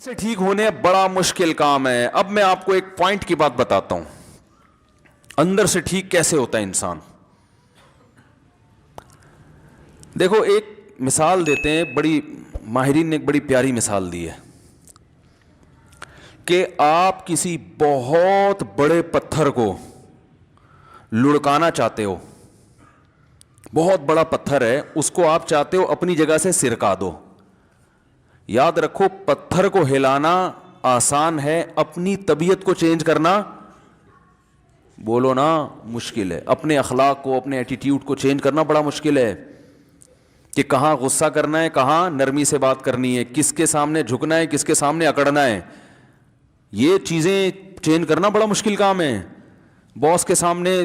سے ٹھیک ہونے بڑا مشکل کام ہے. اب میں آپ کو ایک پوائنٹ کی بات بتاتا ہوں, اندر سے ٹھیک کیسے ہوتا ہے انسان. دیکھو ایک مثال دیتے ہیں, بڑی ماہرین نے ایک بڑی پیاری مثال دی ہے کہ آپ کسی بہت بڑے پتھر کو لڑکانا چاہتے ہو, بہت بڑا پتھر ہے, اس کو آپ چاہتے ہو اپنی جگہ سے سرکا دو. یاد رکھو پتھر کو ہلانا آسان ہے, اپنی طبیعت کو چینج کرنا بولو نا مشکل ہے. اپنے اخلاق کو, اپنے ایٹیٹیوڈ کو چینج کرنا بڑا مشکل ہے کہ کہاں غصہ کرنا ہے, کہاں نرمی سے بات کرنی ہے, کس کے سامنے جھکنا ہے, کس کے سامنے اکڑنا ہے. یہ چیزیں چینج کرنا بڑا مشکل کام ہے. باس کے سامنے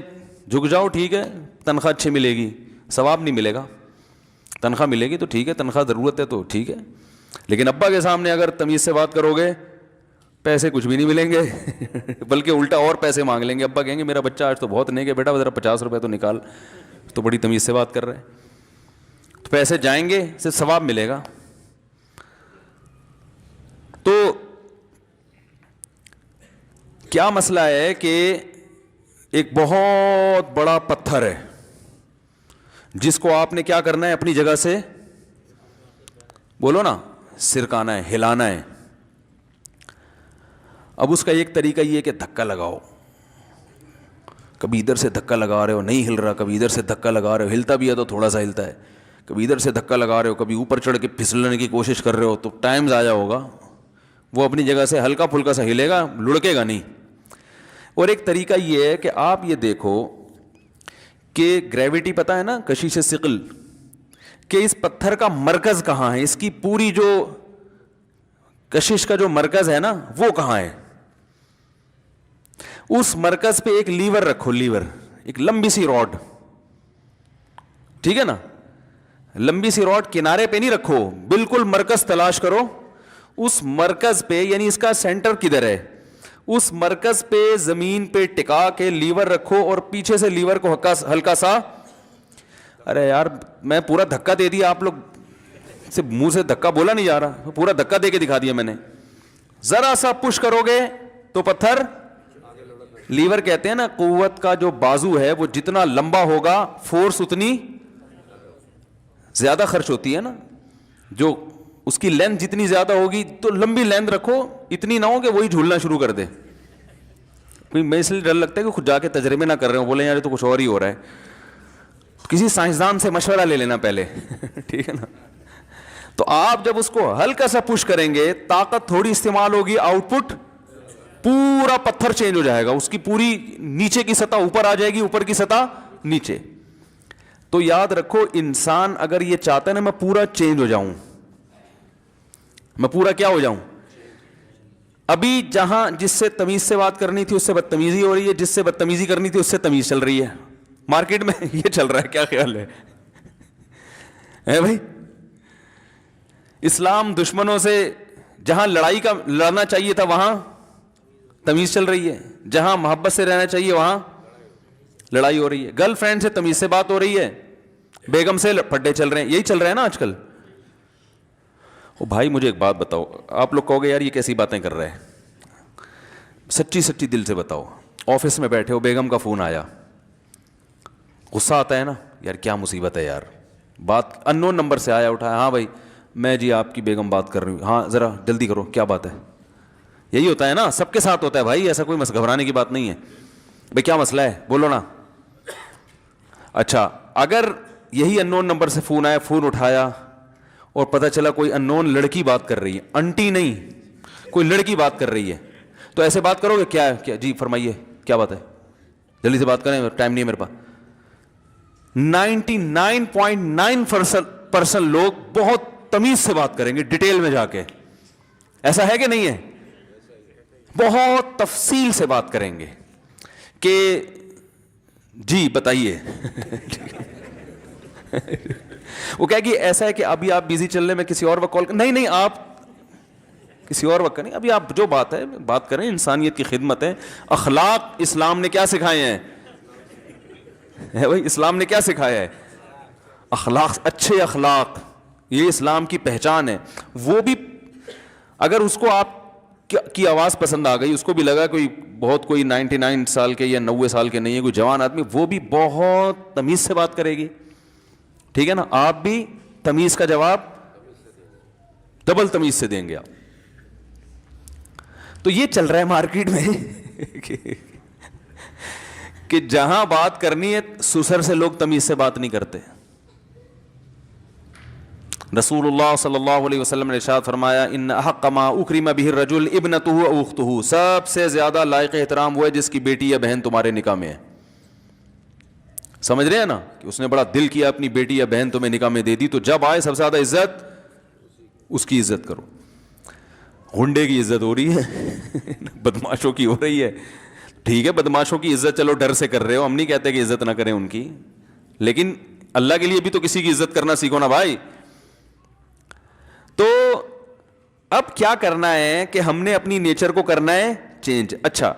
جھک جاؤ ٹھیک ہے, تنخواہ اچھی ملے گی, ثواب نہیں ملے گا. تنخواہ ملے گی تو ٹھیک ہے, تنخواہ ضرورت ہے تو ٹھیک ہے, لیکن ابا کے سامنے اگر تمیز سے بات کرو گے پیسے کچھ بھی نہیں ملیں گے بلکہ الٹا اور پیسے مانگ لیں گے. ابا کہیں گے میرا بچہ آج تو بہت نیک ہے بیٹا, ذرا 50 روپے تو نکال, تو بڑی تمیز سے بات کر رہے ہیں. تو پیسے جائیں گے, صرف ثواب ملے گا. تو کیا مسئلہ ہے کہ ایک بہت بڑا پتھر ہے جس کو آپ نے کیا کرنا ہے, اپنی جگہ سے بولو نا سرکانا ہے, ہلانا ہے. اب اس کا ایک طریقہ یہ ہے کہ دھکا لگاؤ. کبھی ادھر سے دھکا لگا رہے ہو نہیں ہل رہا, کبھی ادھر سے دھکا لگا رہے ہو ہلتا بھی ہے تو تھوڑا سا ہلتا ہے, کبھی ادھر سے دھکا لگا رہے ہو, کبھی اوپر چڑھ کے پھسلنے کی کوشش کر رہے ہو, تو ٹائم ضائع ہوگا. وہ اپنی جگہ سے ہلکا پھلکا سا ہلے گا, لڑکے گا نہیں. اور ایک طریقہ یہ ہے کہ آپ یہ دیکھو کہ گریوٹی پتہ ہے نا, کشش ثقل, کہ اس پتھر کا مرکز کہاں ہے, اس کی پوری جو کشش کا جو مرکز ہے نا وہ کہاں ہے. اس مرکز پہ ایک لیور رکھو, لیور, ایک لمبی سی راڈ, ٹھیک ہے نا, لمبی سی راڈ کنارے پہ نہیں رکھو, بالکل مرکز تلاش کرو. اس مرکز پہ یعنی اس کا سینٹر کدھر ہے, اس مرکز پہ زمین پہ ٹکا کے لیور رکھو اور پیچھے سے لیور کو ہلکا سا, ارے یار میں پورا دھکا دے دیا, آپ لوگ صرف منہ سے دھکا بولا نہیں جا رہا, پورا دھکا دے کے دکھا دیا میں نے. ذرا سا پش کرو گے تو پتھر, لیور کہتے ہیں نا قوت کا جو بازو ہے وہ جتنا لمبا ہوگا فورس اتنی زیادہ خرچ ہوتی ہے نا, جو اس کی لینتھ جتنی زیادہ ہوگی تو لمبی لینتھ رکھو, اتنی نہ ہو کہ وہی جھولنا شروع کر دے. میں اس لیے ڈر لگتا ہے کہ خود جا کے تجربے نہ کر رہے ہوں, بولے یار تو کچھ اور ہی ہو رہا ہے. کسی سائنسدان سے مشورہ لے لینا پہلے ٹھیک ہے نا. تو آپ جب اس کو ہلکا سا پش کریں گے, طاقت تھوڑی استعمال ہوگی, آؤٹ پٹ پورا پتھر چینج ہو جائے گا, اس کی پوری نیچے کی سطح اوپر آ جائے گی, اوپر کی سطح نیچے. تو یاد رکھو انسان اگر یہ چاہتا ہے نا میں پورا چینج ہو جاؤں, میں پورا کیا ہو جاؤں, ابھی جہاں جس سے تمیز سے بات کرنی تھی اس سے بدتمیزی ہو رہی ہے, جس سے بدتمیزی کرنی تھی اس سے تمیز چل رہی ہے. مارکیٹ میں یہ چل رہا ہے, کیا خیال ہے بھائی. اسلام دشمنوں سے جہاں لڑائی کا لڑنا چاہیے تھا وہاں تمیز چل رہی ہے, جہاں محبت سے رہنا چاہیے وہاں لڑائی ہو رہی ہے. گرل فرینڈ سے تمیز سے بات ہو رہی ہے, بیگم سے پھڈے چل رہے ہیں. یہی چل رہا ہے نا آج کل. او بھائی مجھے ایک بات بتاؤ, آپ لوگ کہو گے یار یہ کیسی باتیں کر رہے ہیں, سچی سچی دل سے بتاؤ. آفس میں بیٹھے ہو, بیگم کا فون آیا, غصہ آتا ہے نا, یار کیا مصیبت ہے یار, بات ان نون نمبر سے آیا, اٹھایا, ہاں بھائی میں جی آپ کی بیگم بات کر رہی ہوں, ہاں ذرا جلدی کرو کیا بات ہے. یہی ہوتا ہے نا, سب کے ساتھ ہوتا ہے بھائی, ایسا کوئی گھبرانے کی بات نہیں ہے. بھائی کیا مسئلہ ہے بولو نا. اچھا اگر یہی ان نون نمبر سے فون آیا, فون اٹھایا اور پتہ چلا کوئی ان نون لڑکی بات کر رہی ہے, انٹی نہیں کوئی لڑکی بات کر رہی ہے, تو ایسے بات کرو گے کیا جی فرمائیے کیا بات ہے, جلدی سے بات کریں, ٹائم نہیں ہے میرے پاس. 99.9% لوگ بہت تمیز سے بات کریں گے, ڈیٹیل میں جا کے. ایسا ہے کہ نہیں ہے, بہت تفصیل سے بات کریں گے کہ جی بتائیے وہ کہے گی ایسا ہے کہ ابھی آپ بیزی چل رہے, میں کسی اور وقت کال نہیں آپ کسی اور وقت کریں, ابھی آپ جو بات ہے بات کریں, انسانیت کی خدمت ہے. اخلاق اسلام نے کیا سکھائے ہیں بھائی, اسلام نے کیا سکھایا ہے, اخلاق, اچھے اخلاق, یہ اسلام کی پہچان ہے. وہ بھی اگر اس کو آپ کی آواز پسند آ گئی, اس کو بھی لگا کوئی 99 سال کے یا 90 سال کے نہیں ہے, کوئی جوان آدمی, وہ بھی بہت تمیز سے بات کرے گی, ٹھیک ہے نا, آپ بھی تمیز کا جواب ڈبل تمیز سے دیں گے آپ. تو یہ چل رہا ہے مارکیٹ میں کہ جہاں بات کرنی ہے سسر سے لوگ تمیز سے بات نہیں کرتے. رسول اللہ صلی اللہ علیہ وسلم نے ارشاد فرمایا ان احق ما اکرم به الرجل ابنته او اخته, سب سے زیادہ لائق احترام وہ ہے جس کی بیٹی یا بہن تمہارے نکاح میں ہے. سمجھ رہے ہیں نا کہ اس نے بڑا دل کیا اپنی بیٹی یا بہن تمہیں نکاح میں دے دی, تو جب آئے سب سے زیادہ عزت اس کی عزت کرو. غنڈے کی عزت ہو رہی ہے بدماشوں کی ہو رہی ہے, ٹھیک ہے بدماشوں کی عزت چلو ڈر سے کر رہے ہو, ہم نہیں کہتے کہ عزت نہ کریں ان کی, لیکن اللہ کے لیے بھی تو کسی کی عزت کرنا سیکھو نا بھائی. تو اب کیا کرنا ہے کہ ہم نے اپنی نیچر کو کرنا ہے چینج. اچھا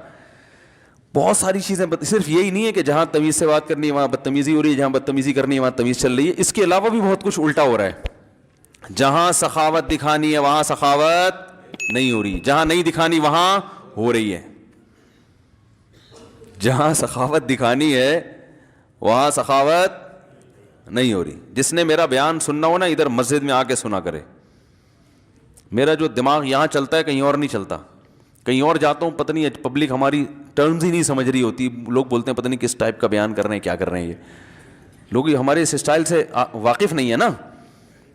بہت ساری چیزیں, صرف یہی نہیں ہے کہ جہاں تمیز سے بات کرنی ہے وہاں بدتمیزی ہو رہی ہے, جہاں بدتمیزی کرنی ہے وہاں تمیز چل رہی ہے. اس کے علاوہ بھی بہت کچھ الٹا ہو رہا ہے. جہاں سخاوت دکھانی ہے وہاں سخاوت نہیں ہو رہی, جہاں نہیں دکھانی وہاں ہو رہی ہے. جہاں سخاوت دکھانی ہے وہاں سخاوت نہیں ہو رہی. جس نے میرا بیان سننا ہو نا ادھر مسجد میں آ کے سنا کرے. میرا جو دماغ یہاں چلتا ہے کہیں اور نہیں چلتا. کہیں اور جاتا ہوں پتہ نہیں پبلک ہماری ٹرمز ہی نہیں سمجھ رہی ہوتی, لوگ بولتے ہیں پتہ نہیں کس ٹائپ کا بیان کر رہے ہیں, کیا کر رہے ہیں, یہ لوگ ہمارے اس اسٹائل سے واقف نہیں ہے نا,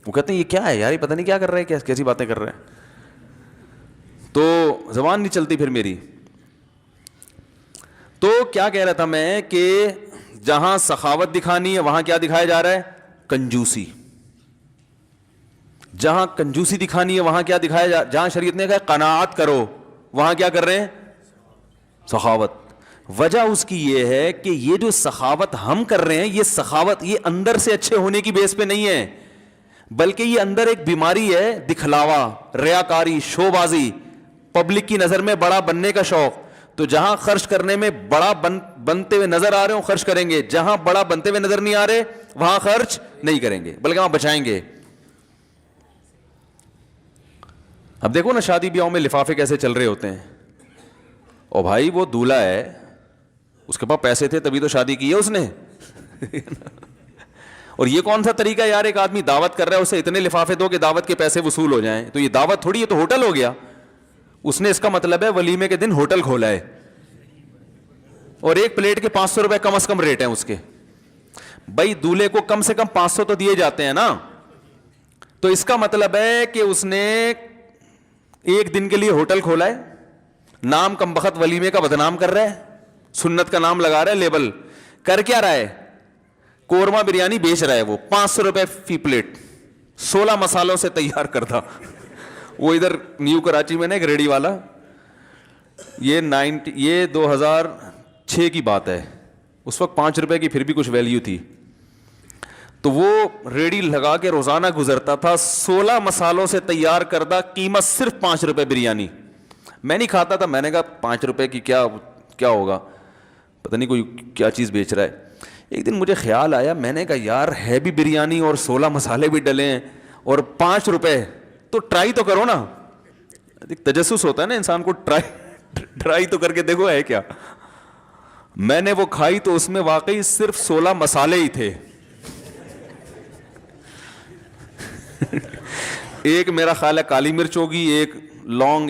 وہ کہتے ہیں یہ کیا ہے یار, یہ پتہ نہیں کیا کر رہے ہیں, کیسی باتیں کر رہے ہیں, تو زبان نہیں چلتی پھر میری. تو کیا کہہ رہا تھا میں کہ جہاں سخاوت دکھانی ہے وہاں کیا دکھایا جا رہا ہے, کنجوسی. جہاں کنجوسی دکھانی ہے وہاں کیا دکھایا جہاں شریعت نے کہا قناعت کرو وہاں کیا کر رہے ہیں, سخاوت. وجہ اس کی یہ ہے کہ یہ جو سخاوت ہم کر رہے ہیں, یہ سخاوت یہ اندر سے اچھے ہونے کی بیس پہ نہیں ہے, بلکہ یہ اندر ایک بیماری ہے, دکھلاوا, ریاکاری, شو بازی, پبلک کی نظر میں بڑا بننے کا شوق. تو جہاں خرچ کرنے میں بڑا بنتے ہوئے نظر آ رہے ہوں خرچ کریں گے, جہاں بڑا بنتے ہوئے نظر نہیں آ رہے وہاں خرچ نہیں کریں گے, بلکہ وہاں بچائیں گے. اب دیکھو نا شادی بیاہوں میں لفافے کیسے چل رہے ہوتے ہیں, او بھائی وہ دولہا ہے, اس کے پاس پیسے تھے تبھی تو شادی کی ہے اس نے اور یہ کون سا طریقہ ہے یار, ایک آدمی دعوت کر رہا ہے اسے اتنے لفافے دو کہ دعوت کے پیسے وصول ہو جائیں, تو یہ دعوت تھوڑی, یہ تو ہوٹل ہو گیا. اس نے اس کا مطلب ہے ولیمے کے دن ہوٹل کھولا ہے, اور ایک پلیٹ کے 500 روپے کم از کم ریٹ ہیں اس کے. بھائی دولہے کو کم سے کم 500 تو دیے جاتے ہیں نا, تو اس کا مطلب ہے کہ اس نے ایک دن کے لیے ہوٹل کھولا ہے, نام کم بخت ولیمے کا بدنام کر رہا ہے, سنت کا نام لگا رہا ہے, لیبل کر کیا رہا ہے, قورمہ بریانی بیچ رہا ہے, وہ 500 روپے فی پلیٹ 16 مسالوں سے تیار کرتا. وہ ادھر نیو کراچی میں نا ایک ریڑی والا, یہ 2006 کی بات ہے, اس وقت 5 روپے کی پھر بھی کچھ ویلیو تھی, تو وہ ریڑی لگا کے روزانہ گزرتا تھا, 16 مسالوں سے تیار کردہ, قیمت صرف 5 روپے بریانی. میں نہیں کھاتا تھا, میں نے کہا 5 روپے کی کیا ہوگا, پتہ نہیں کوئی کیا چیز بیچ رہا ہے. ایک دن مجھے خیال آیا, میں نے کہا یار ہے بھی بریانی اور 16 مسالے بھی ڈلے ہیں اور 5 روپے, تو ٹرائی تو کرو نا. تجسس ہوتا ہے نا انسان کو, ٹرائی تو کر کے دیکھو ہے کیا. میں نے وہ کھائی تو اس میں واقعی صرف 16 مسالے ہی تھے. ایک میرا خیال ہے کالی مرچ ہوگی, ایک لونگ,